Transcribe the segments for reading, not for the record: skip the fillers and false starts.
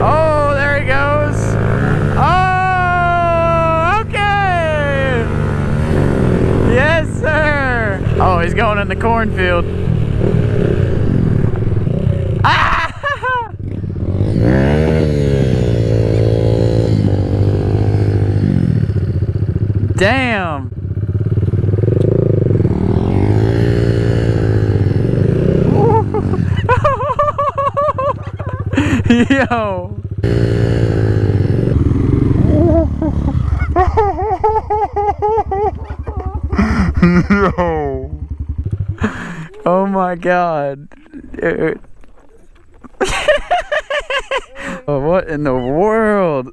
Oh, there he goes. Oh, okay. Yes, sir. Oh, he's going in the cornfield. Ah! Damn. Yo. Yo. Oh my God. Dude. Oh, what in the world?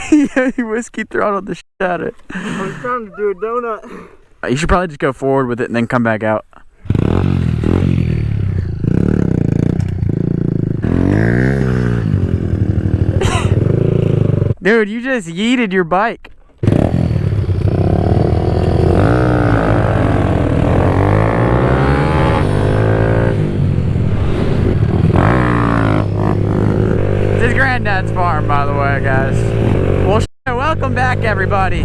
He whiskey throttled the shit out of it. I was trying to do a donut. You should probably just go forward with it and then come back out. Dude, you just yeeted your bike. It's his granddad's farm, by the way, guys. Well, welcome back, everybody.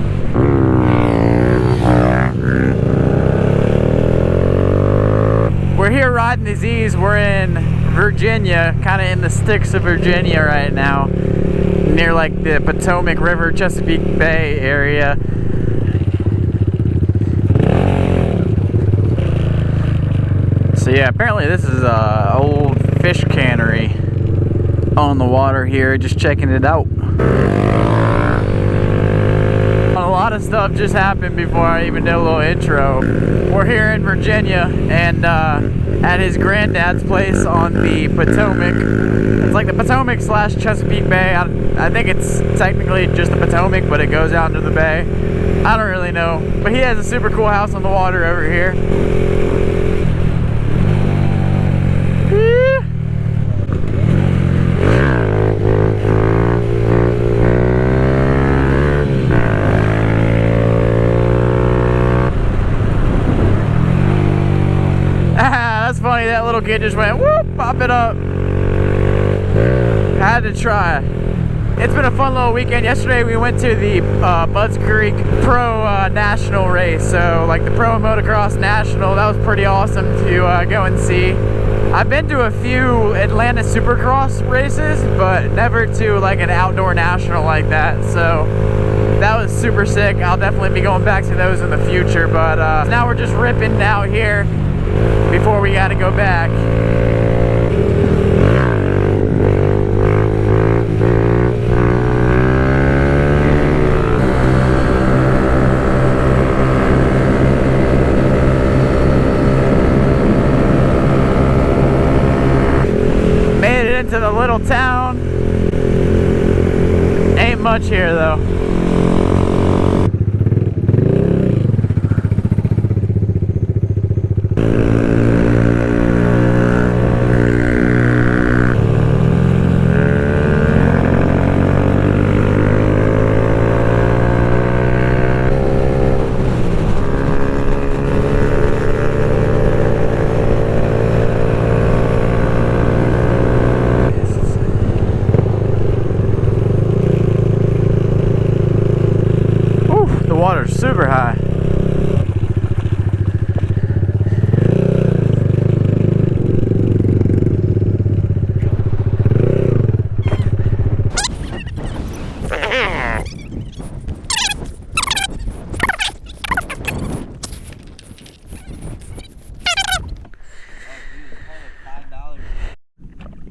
We're here riding the Z's. We're in Virginia, kind of in the sticks of Virginia right now, near like the Potomac River, Chesapeake Bay area. So yeah, apparently this is a old fish cannery on the water here, just checking it out. A lot of stuff just happened before I even did a little intro. We're here in Virginia and at his granddad's place on the Potomac. It's like the Potomac / Chesapeake Bay. I think it's technically just the Potomac, but it goes out into the bay. I don't really know. But he has a super cool house on the water over here. That's funny, that little kid just went whoop, pop it up. I had to try. It's been a fun little weekend. Yesterday we went to the Budds Creek Pro National race. So like the Pro Motocross National, that was pretty awesome to go and see. I've been to a few Atlanta Supercross races, but never to like an outdoor national like that. So that was super sick. I'll definitely be going back to those in the future. But now we're just ripping out here before we gotta go back. Made it into the little town. Ain't much here though. Water's super high.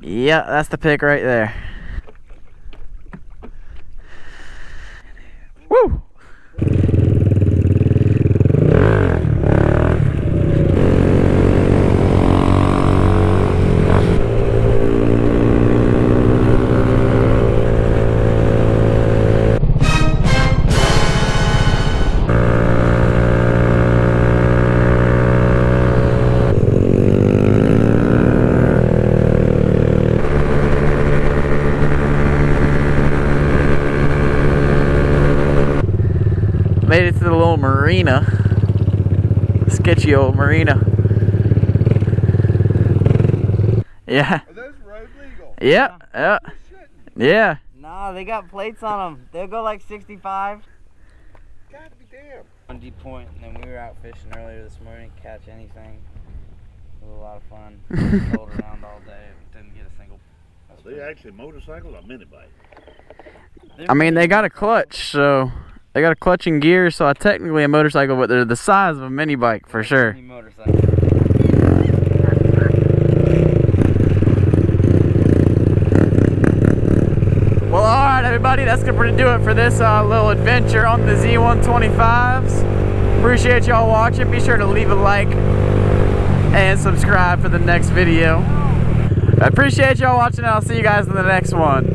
Yeah, that's the pick right there. Woo! Made it to the little marina. Sketchy old marina. Yeah. Are those road legal? Yeah. Yeah. You shouldn't. Yeah. Nah, they got plates on them. They'll go like 65. God be damn. On Deep Point, and then we were out fishing earlier this morning. Catch anything. It was a lot of fun. Rolled around all day. Didn't get a single. Are they actually motorcycles or mini bike? I mean, they got a clutch, so they got a clutch and gear, so technically a motorcycle, but they're the size of a mini bike for sure. Mini motorcycle. Well, alright everybody, that's gonna do it for this little adventure on the Z125s. Appreciate y'all watching. Be sure to leave a like and subscribe for the next video. I appreciate y'all watching, and I'll see you guys in the next one.